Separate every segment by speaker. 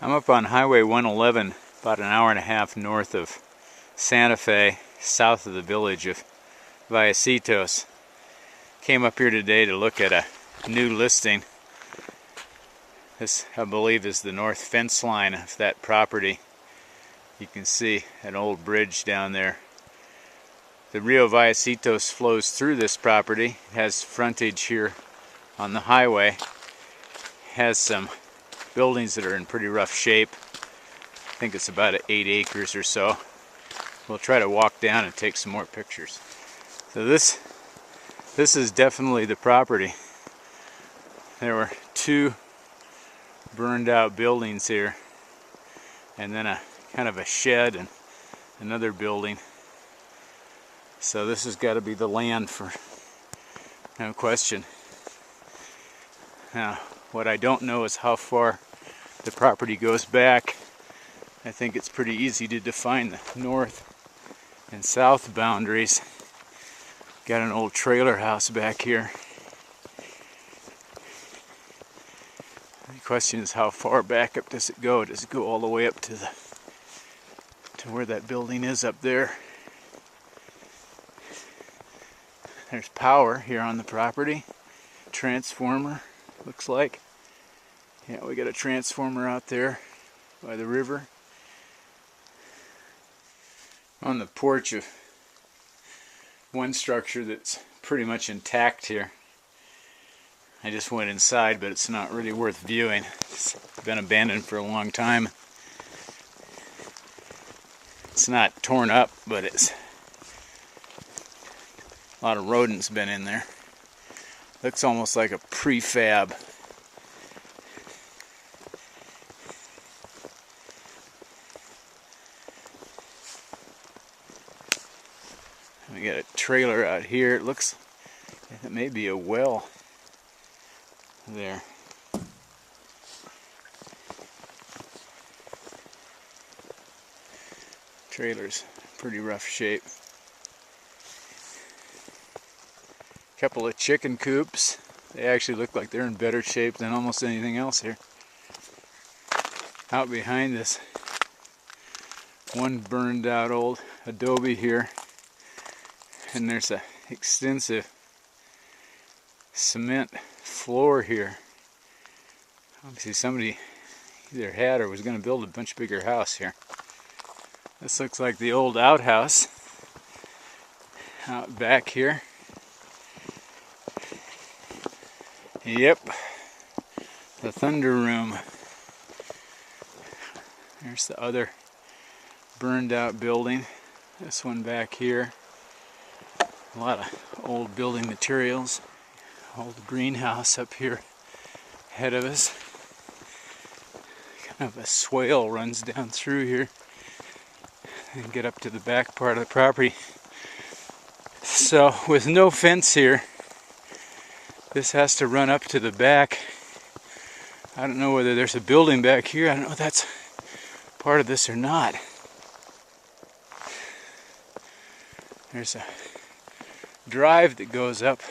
Speaker 1: I'm up on Highway 111, about an hour and a half north of Santa Fe, south of the village of Vallecitos. Came up here today to look at a new listing. This, I believe, is the north fence line of that property. You can see an old bridge down there. The Rio Vallecitos flows through this property. It has frontage here on the highway. Has some buildings that are in pretty rough shape. I think it's about 8 acres or so. We'll try to walk down and take some more pictures. So this is definitely the property. There were 2 burned out buildings here, and then a kind of a shed and another building. So this has got to be the land, for no question. Now, what I don't know is how far the property goes back. I think it's pretty easy to define the north and south boundaries. Got an old trailer house back here. The question is, how far back up does it go? Does it go all the way up to where that building is up there? There's power here on the property. Transformer, looks like. Yeah, we got a transformer out there by the river. On the porch of one structure that's pretty much intact here. I just went inside, but it's not really worth viewing. It's been abandoned for a long time. It's not torn up, but it's a lot of rodents been in there. Looks almost like a prefab. We got a trailer out here. It looks like it may be a well there. Trailer's pretty rough shape. Couple of chicken coops. They actually look like they're in better shape than almost anything else here. Out behind this, one burned out old adobe here. And there's a extensive cement floor here. Obviously somebody either had or was going to build a much bigger house here. This looks like the old outhouse out back here. Yep, the Thunder Room. There's the other burned out building. This one back here. A lot of old building materials. Old greenhouse up here ahead of us. Kind of a swale runs down through here and get up to the back part of the property. So with no fence here, this has to run up to the back. I don't know whether there's a building back here. I don't know if that's part of this or not. There's a drive that goes up.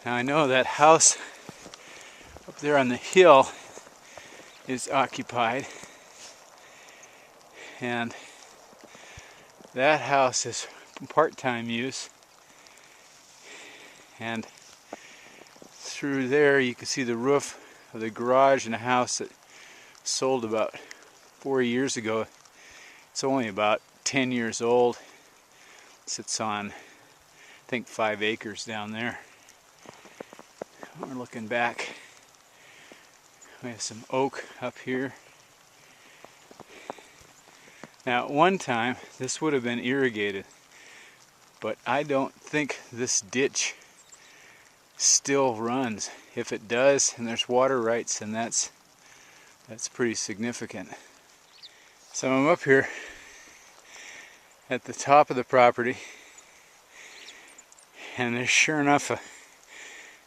Speaker 1: Now I know that house up there on the hill is occupied, and that house is part-time use, and through there you can see the roof of the garage in a house that sold about 4 years ago. It's only about 10 years old. It sits on, I think, 5 acres down there. We're looking back. We have some oak up here. Now at one time this would have been irrigated, but I don't think this ditch still runs. If it does and there's water rights, then that's pretty significant. So I'm up here at the top of the property, and there's sure enough a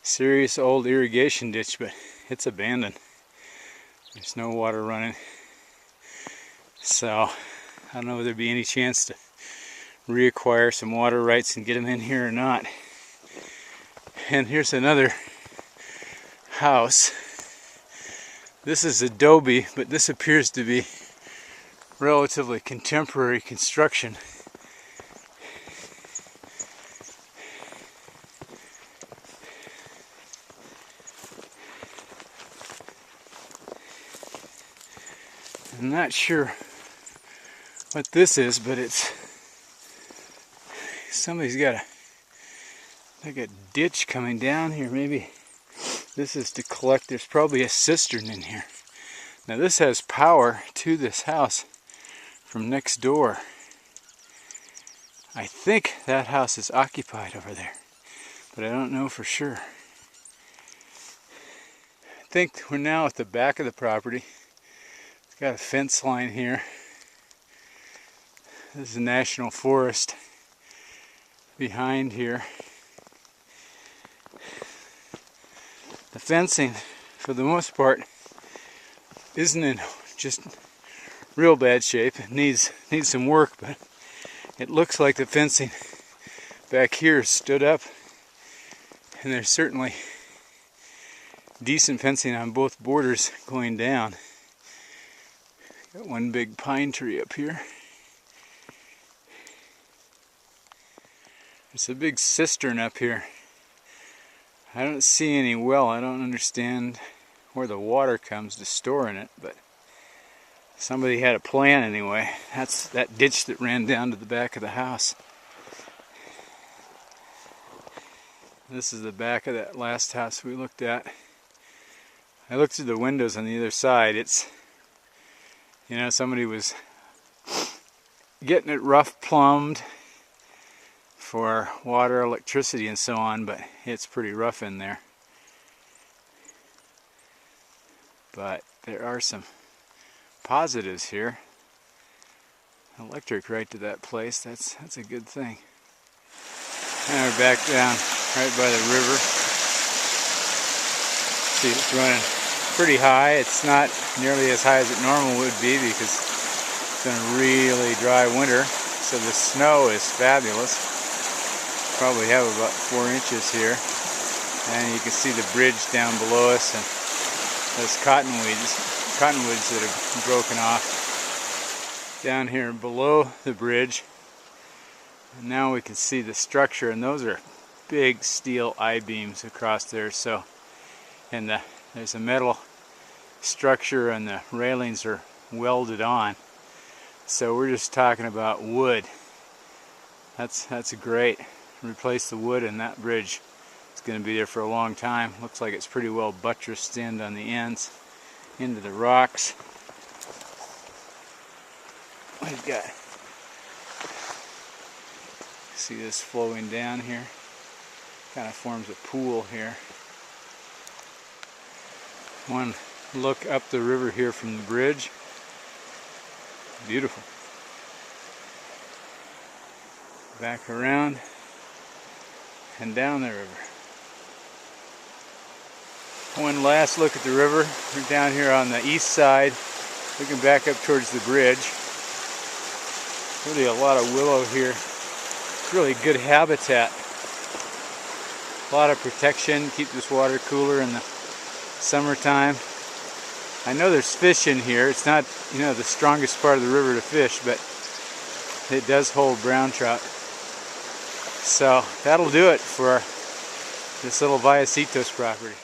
Speaker 1: serious old irrigation ditch, but it's abandoned. There's no water running. So I don't know whether there'd be any chance to reacquire some water rights and get them in here or not. And here's another house. This is adobe, but this appears to be relatively contemporary construction. I'm not sure what this is, but it's somebody's got like a ditch coming down here. Maybe this is to collect. There's probably a cistern in here. Now this has power to this house from next door. I think that house is occupied over there, but I don't know for sure. I think we're now at the back of the property. It's got a fence line here. This is a national forest behind here. The fencing, for the most part, isn't in just real bad shape. It needs some work, but it looks like the fencing back here stood up, and there's certainly decent fencing on both borders going down. Got one big pine tree up here. There's a big cistern up here. I don't see any well. I don't understand where the water comes to store in it, but somebody had a plan anyway. That's that ditch that ran down to the back of the house. This is the back of that last house we looked at. I looked through the windows on the other side. It's, you know, somebody was getting it rough plumbed for water, electricity, and so on, but it's pretty rough in there. But there are some positives here. Electric right to that place. That's a good thing. And we're back down right by the river. See, it's running pretty high. It's not nearly as high as it normally would be because it's been a really dry winter. So the snow is fabulous. Probably have about 4 inches here. And you can see the bridge down below us and those cottonwoods that have broken off down here below the bridge. And now we can see the structure, and those are big steel I-beams across there. So, and there's a metal structure, and the railings are welded on. So we're just talking about wood. That's great. Replace the wood, and that bridge is going to be there for a long time. Looks like it's pretty well buttressed in on the ends into the rocks. We've got, see this flowing down here? Kind of forms a pool here. One look up the river here from the bridge. Beautiful. Back around and down the river. One last look at the river. We're down here on the east side, looking back up towards the bridge. Really a lot of willow here. Really good habitat. A lot of protection, keep this water cooler in the summertime. I know there's fish in here. It's not, you know, the strongest part of the river to fish, but it does hold brown trout. So that'll do it for this little Vallecitos property.